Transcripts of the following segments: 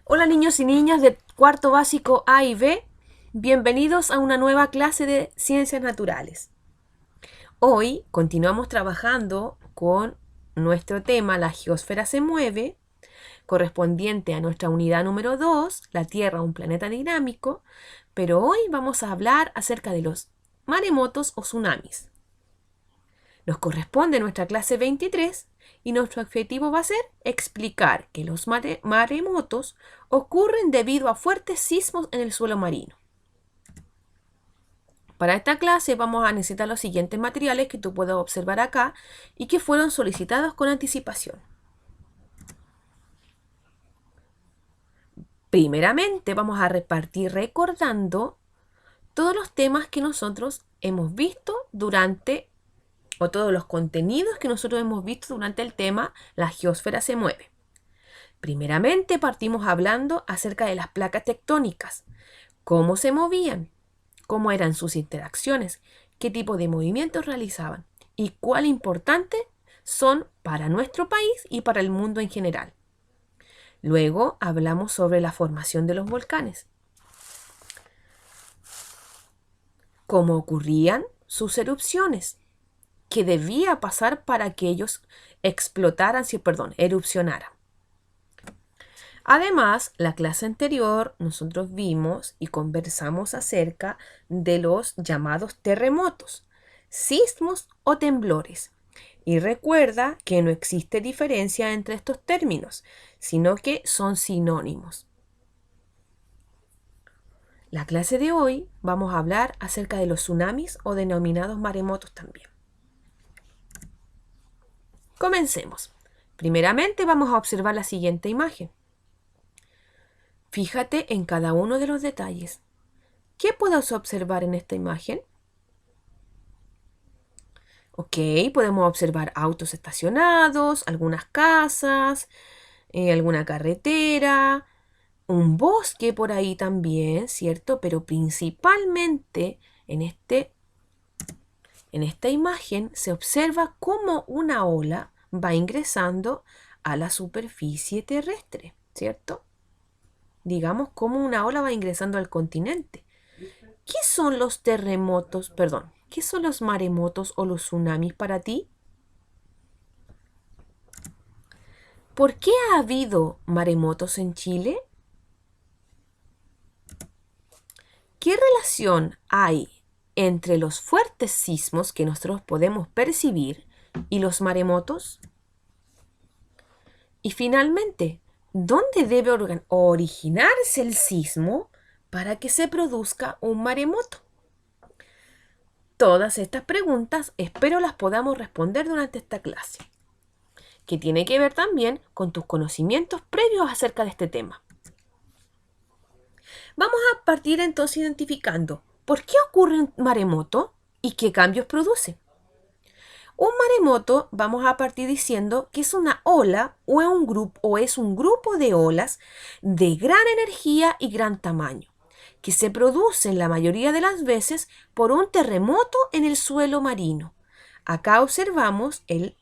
Hola niños y niñas de cuarto básico A y B, bienvenidos a una nueva clase de Ciencias Naturales. Hoy continuamos trabajando con nuestro tema La geósfera se mueve, correspondiente a nuestra unidad número 2, la Tierra, un planeta dinámico, pero hoy vamos a hablar acerca de los maremotos o tsunamis. Nos corresponde nuestra clase 23 y nuestro objetivo va a ser explicar que los maremotos ocurren debido a fuertes sismos en el suelo marino. Para esta clase vamos a necesitar los siguientes materiales que tú puedes observar acá y que fueron solicitados con anticipación. Primeramente vamos a repartir recordando todos los temas que nosotros hemos visto o todos los contenidos que nosotros hemos visto durante el tema La geósfera se mueve. Primeramente partimos hablando acerca de las placas tectónicas, cómo se movían, cómo eran sus interacciones, qué tipo de movimientos realizaban y cuál importante son para nuestro país y para el mundo en general. Luego hablamos sobre la formación de los volcanes, cómo ocurrían sus erupciones, qué debía pasar para que ellos erupcionaran. Además, la clase anterior nosotros vimos y conversamos acerca de los llamados terremotos, sismos o temblores. Y recuerda que no existe diferencia entre estos términos, sino que son sinónimos. La clase de hoy vamos a hablar acerca de los tsunamis o denominados maremotos también. Comencemos. Primeramente vamos a observar la siguiente imagen. Fíjate en cada uno de los detalles. ¿Qué puedes observar en esta imagen? Ok, podemos observar autos estacionados, algunas casas, alguna carretera, un bosque por ahí también, ¿cierto? Pero principalmente en esta imagen se observa cómo una ola va ingresando a la superficie terrestre, ¿cierto? Digamos cómo una ola va ingresando al continente. ¿Qué son los terremotos? Perdón, ¿qué son los maremotos o los tsunamis para ti? ¿Por qué ha habido maremotos en Chile? ¿Qué relación hay entre los fuertes sismos que nosotros podemos percibir y los maremotos? Y finalmente, ¿dónde debe originarse el sismo para que se produzca un maremoto? Todas estas preguntas espero las podamos responder durante esta clase, que tiene que ver también con tus conocimientos previos acerca de este tema. Vamos a partir entonces identificando por qué ocurre un maremoto y qué cambios produce. Un maremoto, vamos a partir diciendo que es una ola o es un grupo de olas de gran energía y gran tamaño, que se producen la mayoría de las veces por un terremoto en el suelo marino. Acá observamos el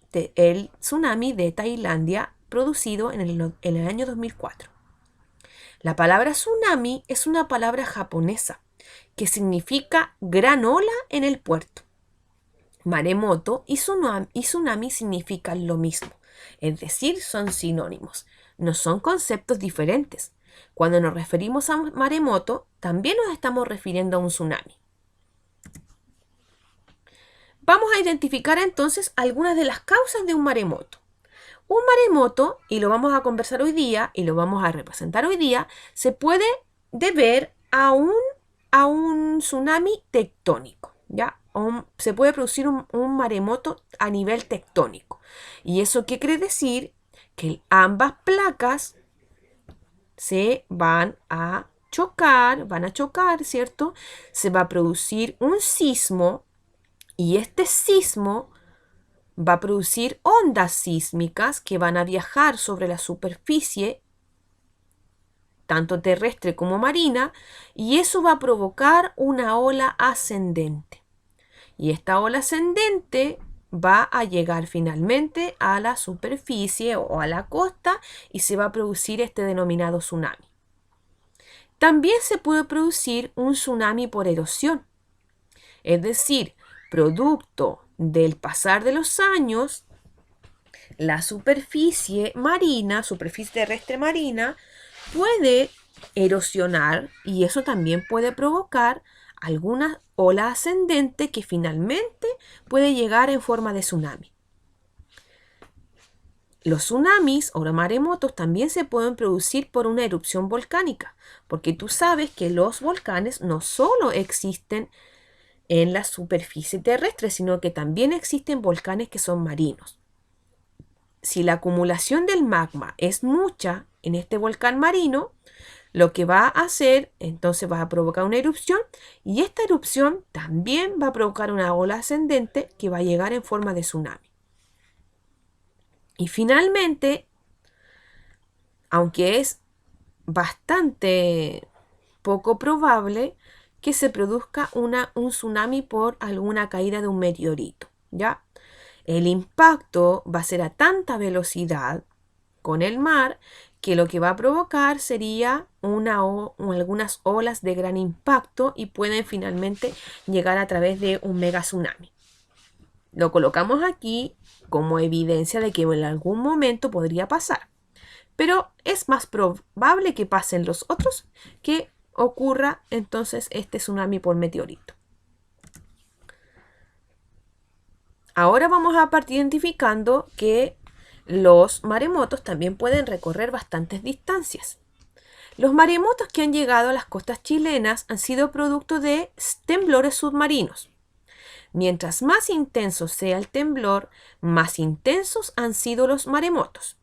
tsunami de Tailandia producido en el año 2004. La palabra tsunami es una palabra japonesa que significa gran ola en el puerto. Maremoto y tsunami significan lo mismo, es decir, son sinónimos, no son conceptos diferentes. Cuando nos referimos a maremoto, también nos estamos refiriendo a un tsunami. Vamos a identificar entonces algunas de las causas de un maremoto. Un maremoto, y lo vamos a conversar hoy día, y lo vamos a representar hoy día, se puede deber a un tsunami tectónico, ¿ya? Se puede producir un maremoto a nivel tectónico. ¿Y eso qué quiere decir? Que ambas placas se van a chocar, ¿cierto? Se va a producir un sismo y este sismo va a producir ondas sísmicas que van a viajar sobre la superficie, tanto terrestre como marina, y eso va a provocar una ola ascendente. Y esta ola ascendente va a llegar finalmente a la superficie o a la costa y se va a producir este denominado tsunami. También se puede producir un tsunami por erosión, es decir, producto del pasar de los años, la superficie marina, superficie terrestre marina, puede erosionar y eso también puede provocar alguna ola ascendente que finalmente puede llegar en forma de tsunami. Los tsunamis o maremotos también se pueden producir por una erupción volcánica, porque tú sabes que los volcanes no solo existen en la superficie terrestre, sino que también existen volcanes que son marinos. Si la acumulación del magma es mucha en este volcán marino, lo que va a hacer, entonces va a provocar una erupción y esta erupción también va a provocar una ola ascendente que va a llegar en forma de tsunami. Y finalmente, aunque es bastante poco probable que se produzca un tsunami por alguna caída de un meteorito, ¿ya? El impacto va a ser a tanta velocidad con el mar que lo que va a provocar sería algunas olas de gran impacto y pueden finalmente llegar a través de un mega tsunami. Lo colocamos aquí como evidencia de que en algún momento podría pasar, pero es más probable que pasen los otros que ocurra entonces este tsunami por meteorito. Ahora vamos a partir identificando que los maremotos también pueden recorrer bastantes distancias. Los maremotos que han llegado a las costas chilenas han sido producto de temblores submarinos. Mientras más intenso sea el temblor, más intensos han sido los maremotos.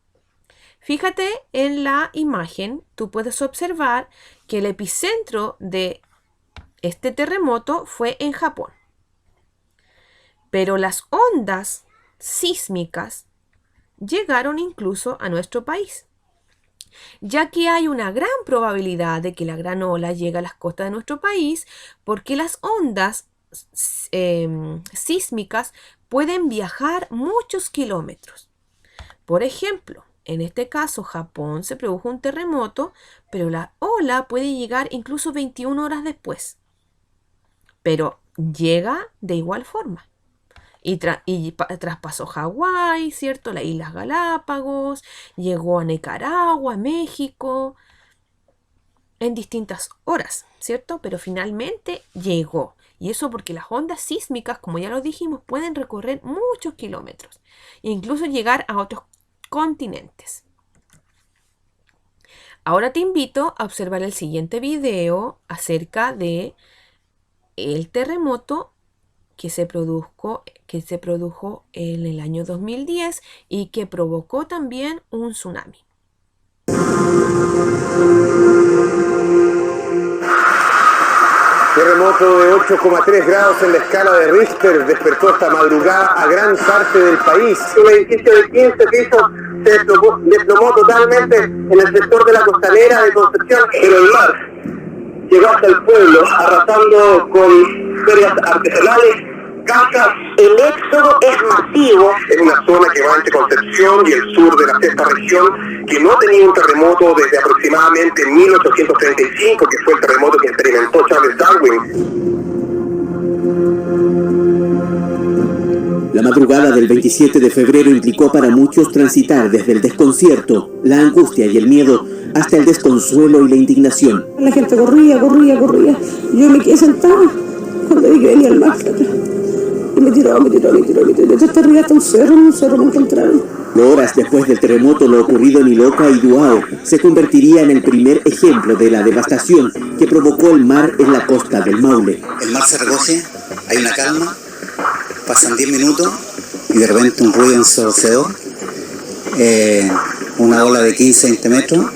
Fíjate en la imagen, tú puedes observar que el epicentro de este terremoto fue en Japón. Pero las ondas sísmicas llegaron incluso a nuestro país, ya que hay una gran probabilidad de que la gran ola llegue a las costas de nuestro país porque las ondas sísmicas pueden viajar muchos kilómetros. Por ejemplo, en este caso Japón se produjo un terremoto, pero la ola puede llegar incluso 21 horas después, pero llega de igual forma. Y traspasó Hawái, ¿cierto? Las Islas Galápagos, llegó a Nicaragua, México, en distintas horas, ¿cierto? Pero finalmente llegó. Y eso porque las ondas sísmicas, como ya lo dijimos, pueden recorrer muchos kilómetros e incluso llegar a otros continentes. Ahora te invito a observar el siguiente video acerca de el terremoto que se produjo en el año 2010 y que provocó también un tsunami. Terremoto de 8,3 grados en la escala de Richter despertó esta madrugada a gran parte del país. Un edificio de 15 pisos se desplomó totalmente en el sector de la costanera de Concepción, Pero el mar llegó hasta el pueblo, arrasando con ferias artesanales, casas. El éxodo es masivo. es una zona que va entre Concepción y el sur de la sexta región, que no tenía un terremoto desde aproximadamente 1835, que fue el terremoto que experimentó Charles Darwin. La madrugada del 27 de febrero implicó para muchos transitar desde el desconcierto, la angustia y el miedo hasta el desconsuelo y la indignación. La gente corría. Yo me quedé sentada cuando vi que venía el mar. Y me tiró. Hasta arriba hasta un cerro me encontraron. Horas después del terremoto, lo ocurrido en Iloca y Duao se convertiría en el primer ejemplo de la devastación que provocó el mar en la costa del Maule. El mar se recoge, hay una calma, pasan 10 minutos y de repente un ruido ensordecedor, una ola de 15-20 metros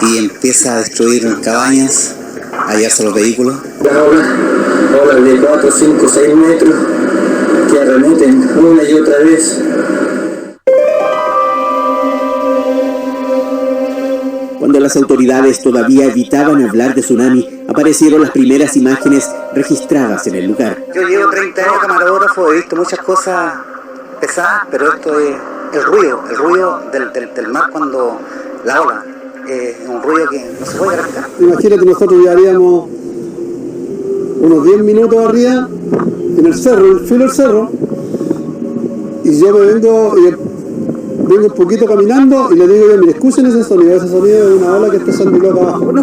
y empieza a destruir cabañas, a hallarse los vehículos. Olas de 4, 5, 6 metros que arremeten una y otra vez. Cuando las autoridades todavía evitaban hablar de tsunami, aparecieron las primeras imágenes registradas en el lugar. Yo llevo 30 años camarógrafo, he visto muchas cosas pesadas, pero esto es el ruido del mar cuando la ola, es un ruido ruido que no se puede graficar. Imagínate, nosotros llevaríamos unos 10 minutos arriba en el cerro, en el filo del cerro, y yo me vengo un poquito caminando y le digo yo, mire, escuchen ese sonido es una ola que está saliendo acá abajo. No.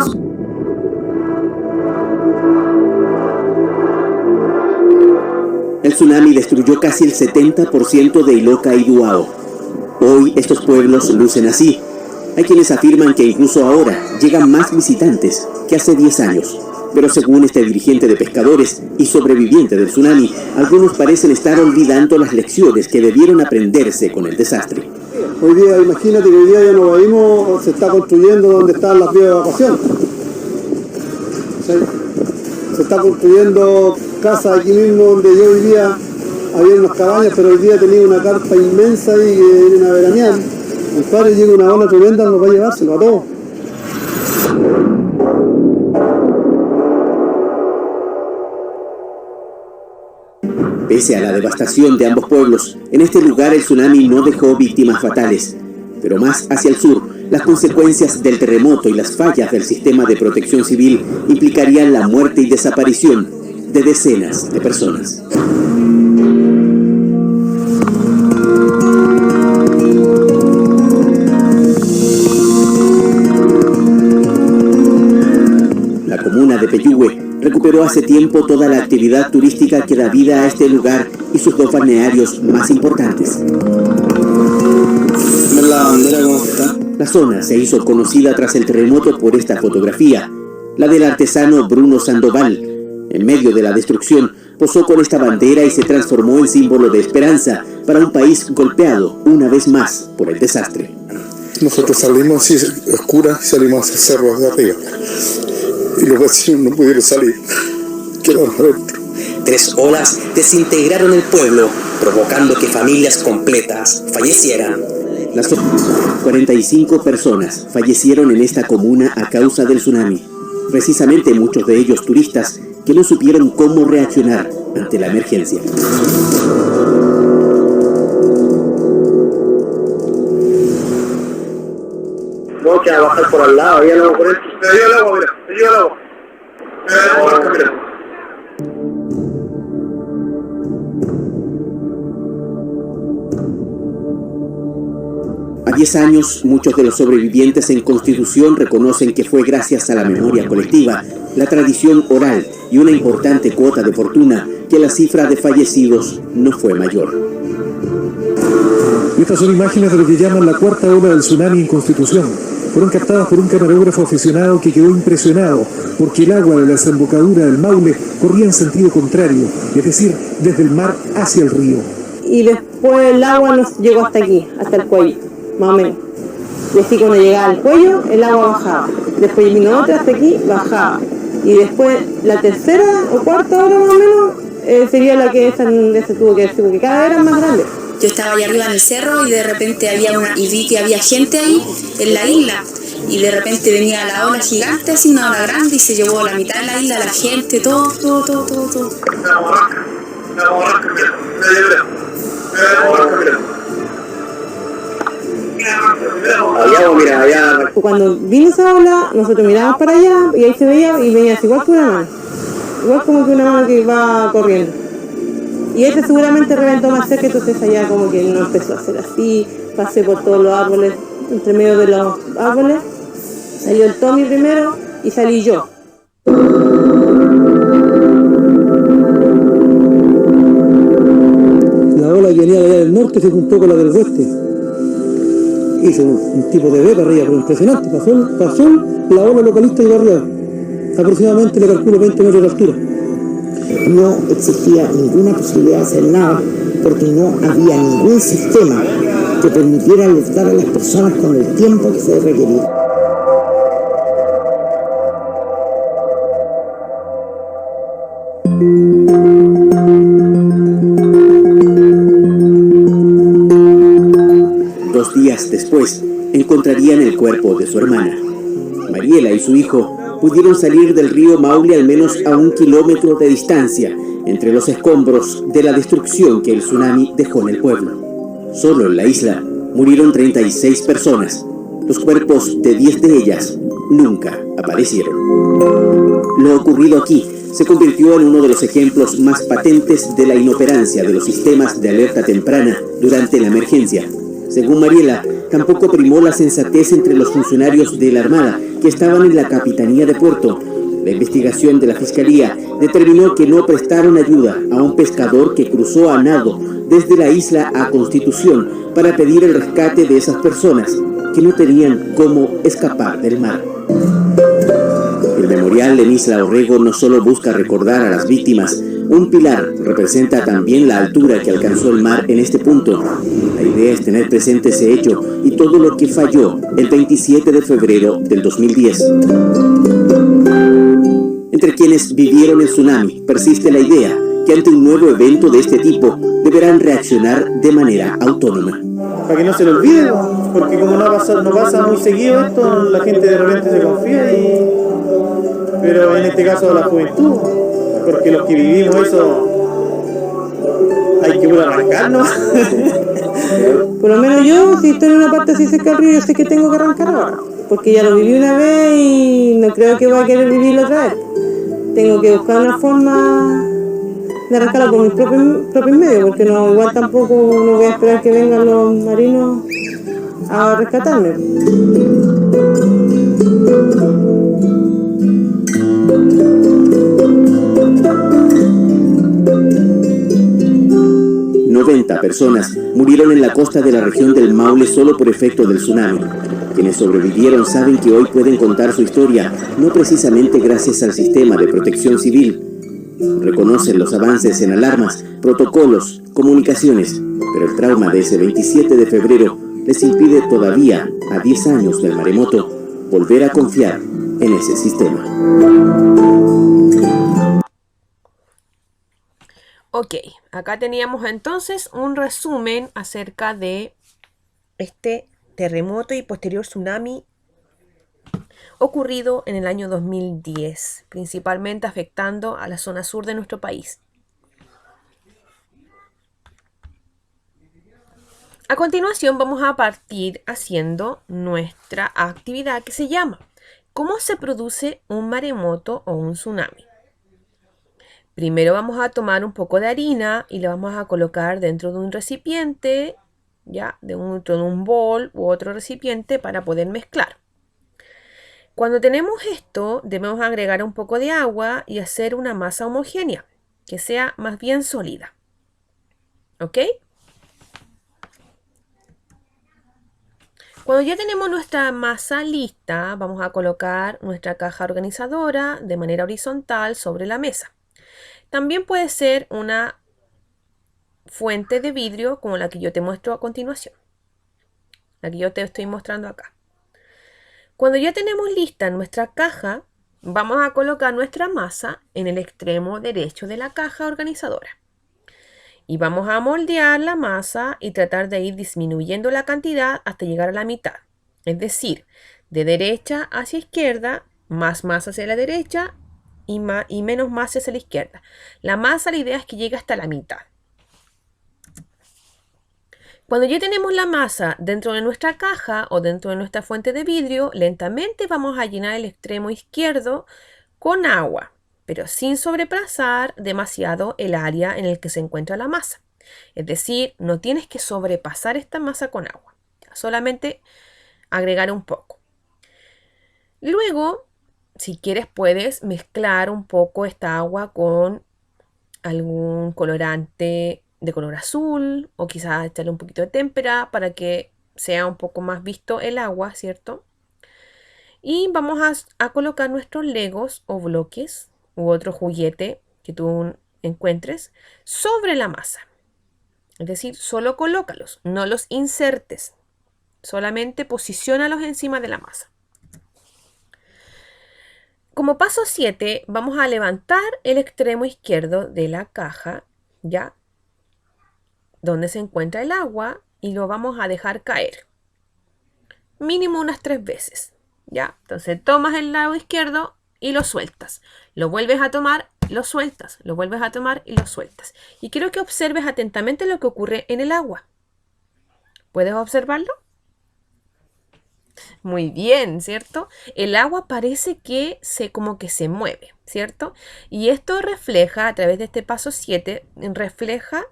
El tsunami destruyó casi el 70% de Iloca y Duao. Hoy estos pueblos lucen así. Hay quienes afirman que incluso ahora llegan más visitantes que hace 10 años. Pero según este dirigente de pescadores y sobreviviente del tsunami, algunos parecen estar olvidando las lecciones que debieron aprenderse con el desastre. Hoy día, imagínate que hoy día ya no vimos, se está construyendo donde están las vías de evacuación. Se está construyendo casas aquí mismo donde yo hoy día había unas cabañas, pero hoy día tenía una carpa inmensa y vienen a veranear. El padre llega una ola tremenda, nos va a llevárselo a todos. Pese a la devastación de ambos pueblos, en este lugar el tsunami no dejó víctimas fatales. Pero más hacia el sur, las consecuencias del terremoto y las fallas del sistema de protección civil implicarían la muerte y desaparición de decenas de personas. La comuna de Peyúgue recuperó hace tiempo toda la actividad turística que da vida a este lugar y sus dos balnearios más importantes. La bandera cómo está. La zona se hizo conocida tras el terremoto por esta fotografía, la del artesano Bruno Sandoval. En medio de la destrucción, posó con esta bandera y se transformó en símbolo de esperanza para un país golpeado una vez más por el desastre. Nosotros salimos así oscuras y salimos hacia el cerro de arriba. Y los vecinos no pudieron salir. Quedaron adentro. 3 olas desintegraron el pueblo, provocando que familias completas fallecieran. Las 45 personas fallecieron en esta comuna a causa del tsunami. Precisamente muchos de ellos turistas que no supieron cómo reaccionar ante la emergencia. No, que a bajar por al lado, ya no por esto. Me dio el agua, mira, me dio el agua. Mira. A 10 años, muchos de los sobrevivientes en Constitución reconocen que fue gracias a la memoria colectiva, la tradición oral y una importante cuota de fortuna que la cifra de fallecidos no fue mayor. Estas son imágenes de lo que llaman la cuarta ola del tsunami en Constitución. Fueron captadas por un camarógrafo aficionado que quedó impresionado porque el agua de la desembocadura del Maule corría en sentido contrario, es decir, desde el mar hacia el río. Y después el agua nos llegó hasta aquí, hasta el cuello, más o menos. Y así cuando llegaba al cuello, el agua bajaba. Después vino otra hasta aquí, bajaba. Y después la tercera o cuarta hora más o menos sería la que se tuvo que decir, porque cada vez eran más grandes. Yo estaba allá arriba en el cerro y de repente y vi que había gente ahí en la isla y de repente venía la ola gigante, así una ola grande y se llevó la mitad de la isla, la gente, todo. Cuando vino esa ola, nosotros mirábamos para allá y ahí se veía y venía igual que una mano, igual como que una mano que va corriendo. Y este seguramente reventó más cerca, entonces allá como que no empezó a hacer así, pasé por todos los árboles, entre medio de los árboles, salió el Tommy primero y salí yo. La ola que venía de allá del norte se juntó con la del oeste. Hizo un tipo de V para arriba, pero impresionante, pasó la ola localista y arriba. Aproximadamente le calculo 20 metros de altura. No existía ninguna posibilidad de hacer nada porque no había ningún sistema que permitiera alertar a las personas con el tiempo que se requería. Dos días después, encontrarían el cuerpo de su hermana. Mariela y su hijo pudieron salir del río Maule al menos a 1 kilómetro de distancia, entre los escombros de la destrucción que el tsunami dejó en el pueblo. Solo en la isla murieron 36 personas. Los cuerpos de 10 de ellas nunca aparecieron. Lo ocurrido aquí se convirtió en uno de los ejemplos más patentes de la inoperancia de los sistemas de alerta temprana durante la emergencia. Según Mariela, tampoco primó la sensatez entre los funcionarios de la Armada que estaban en la Capitanía de Puerto. La investigación de la Fiscalía determinó que no prestaron ayuda a un pescador que cruzó a nado desde la isla a Constitución para pedir el rescate de esas personas que no tenían cómo escapar del mar. El memorial en Isla Orrego no solo busca recordar a las víctimas, un pilar representa también la altura que alcanzó el mar en este punto. La idea es tener presente ese hecho y todo lo que falló el 27 de febrero del 2010. Entre quienes vivieron el tsunami persiste la idea que ante un nuevo evento de este tipo deberán reaccionar de manera autónoma. Para que no se lo olvide, porque como no pasa muy seguido esto, la gente de repente se confía pero en este caso la juventud, porque los que vivimos eso hay que arrancarnos. Por lo menos yo, si estoy en una parte así cerca del río, yo sé que tengo que arrancar ahora, porque ya lo viví una vez y no creo que voy a querer vivirlo otra vez. Tengo que buscar una forma de arrancarlo por mis propios medios, porque no, igual tampoco no voy a esperar que vengan los marinos a rescatarme. 90 personas murieron en la costa de la región del Maule solo por efecto del tsunami. Quienes sobrevivieron saben que hoy pueden contar su historia, no precisamente gracias al sistema de protección civil. Reconocen los avances en alarmas, protocolos, comunicaciones, pero el trauma de ese 27 de febrero les impide todavía, a 10 años del maremoto, volver a confiar en ese sistema. Ok, acá teníamos entonces un resumen acerca de este terremoto y posterior tsunami ocurrido en el año 2010, principalmente afectando a la zona sur de nuestro país. A continuación vamos a partir haciendo nuestra actividad que se llama ¿cómo se produce un maremoto o un tsunami? Primero vamos a tomar un poco de harina y la vamos a colocar dentro de un recipiente, ya, dentro de un bol u otro recipiente para poder mezclar. Cuando tenemos esto, debemos agregar un poco de agua y hacer una masa homogénea, que sea más bien sólida. ¿Ok? Cuando ya tenemos nuestra masa lista, vamos a colocar nuestra caja organizadora de manera horizontal sobre la mesa. También puede ser una fuente de vidrio como la que yo te muestro a continuación. La que yo te estoy mostrando acá. Cuando ya tenemos lista nuestra caja, vamos a colocar nuestra masa en el extremo derecho de la caja organizadora. Y vamos a moldear la masa y tratar de ir disminuyendo la cantidad hasta llegar a la mitad. Es decir, de derecha hacia izquierda, más masa hacia la derecha y menos masa hacia la izquierda. La masa, la idea es que llegue hasta la mitad. Cuando ya tenemos la masa dentro de nuestra caja o dentro de nuestra fuente de vidrio, lentamente vamos a llenar el extremo izquierdo con agua, pero sin sobrepasar demasiado el área en el que se encuentra la masa. Es decir, no tienes que sobrepasar esta masa con agua, solamente agregar un poco. Luego, si quieres, puedes mezclar un poco esta agua con algún colorante de color azul o quizás echarle un poquito de témpera para que sea un poco más visto el agua, ¿cierto? Y vamos a colocar nuestros legos o bloques u otro juguete que tú encuentres sobre la masa. Es decir, solo colócalos, no los insertes, solamente posiciónalos encima de la masa. Como paso 7, vamos a levantar el extremo izquierdo de la caja, ya, donde se encuentra el agua, y lo vamos a dejar caer. Mínimo unas 3 veces, ya. Entonces tomas el lado izquierdo y lo sueltas. Lo vuelves a tomar, lo sueltas. Lo vuelves a tomar y lo sueltas. Y quiero que observes atentamente lo que ocurre en el agua. ¿Puedes observarlo? Muy bien, ¿cierto? El agua parece que como que se mueve, ¿cierto? Y esto refleja, a través de este paso 7, refleja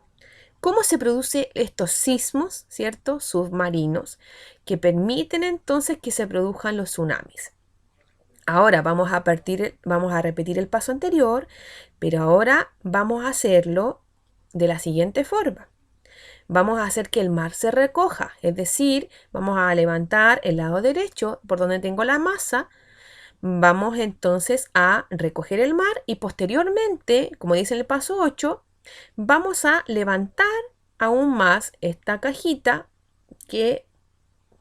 cómo se producen estos sismos, ¿cierto? Submarinos, que permiten entonces que se produzcan los tsunamis. Ahora vamos a repetir el paso anterior, pero ahora vamos a hacerlo de la siguiente forma. Vamos a hacer que el mar se recoja, es decir, vamos a levantar el lado derecho por donde tengo la masa, vamos entonces a recoger el mar y posteriormente, como dice en el paso 8, vamos a levantar aún más esta cajita que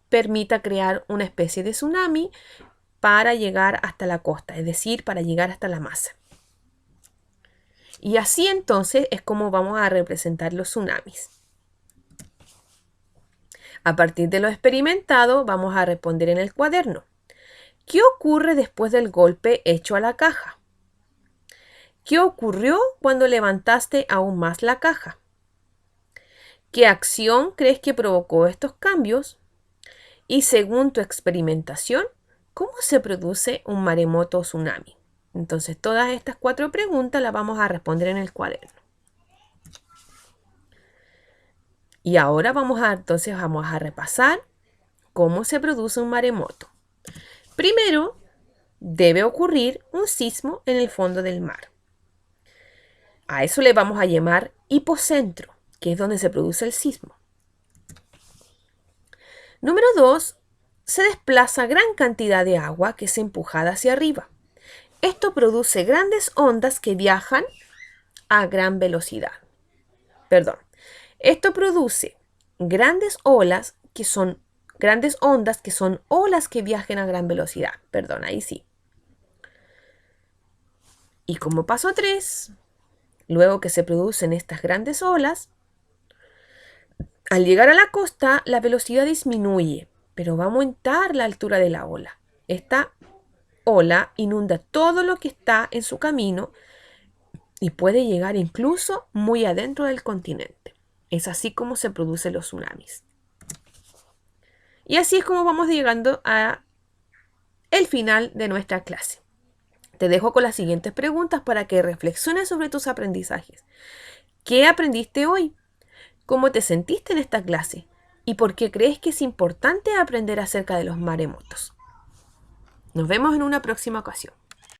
permita crear una especie de tsunami para llegar hasta la costa, es decir, para llegar hasta la masa. Y así entonces es como vamos a representar los tsunamis. A partir de lo experimentado, vamos a responder en el cuaderno. ¿Qué ocurre después del golpe hecho a la caja? ¿Qué ocurrió cuando levantaste aún más la caja? ¿Qué acción crees que provocó estos cambios? Y según tu experimentación, ¿cómo se produce un maremoto o tsunami? Entonces, todas estas 4 preguntas las vamos a responder en el cuaderno. Y ahora vamos a repasar cómo se produce un maremoto. Primero, debe ocurrir un sismo en el fondo del mar. A eso le vamos a llamar hipocentro, que es donde se produce el sismo. Número 2, se desplaza gran cantidad de agua que es empujada hacia arriba. Esto produce grandes ondas que viajan a gran velocidad. Esto produce grandes ondas que son olas que viajen a gran velocidad. Ahí sí. Y como paso 3, luego que se producen estas grandes olas, al llegar a la costa la velocidad disminuye, pero va a aumentar la altura de la ola. Esta ola inunda todo lo que está en su camino y puede llegar incluso muy adentro del continente. Es así como se producen los tsunamis. Y así es como vamos llegando a el final de nuestra clase. Te dejo con las siguientes preguntas para que reflexiones sobre tus aprendizajes. ¿Qué aprendiste hoy? ¿Cómo te sentiste en esta clase? ¿Y por qué crees que es importante aprender acerca de los maremotos? Nos vemos en una próxima ocasión.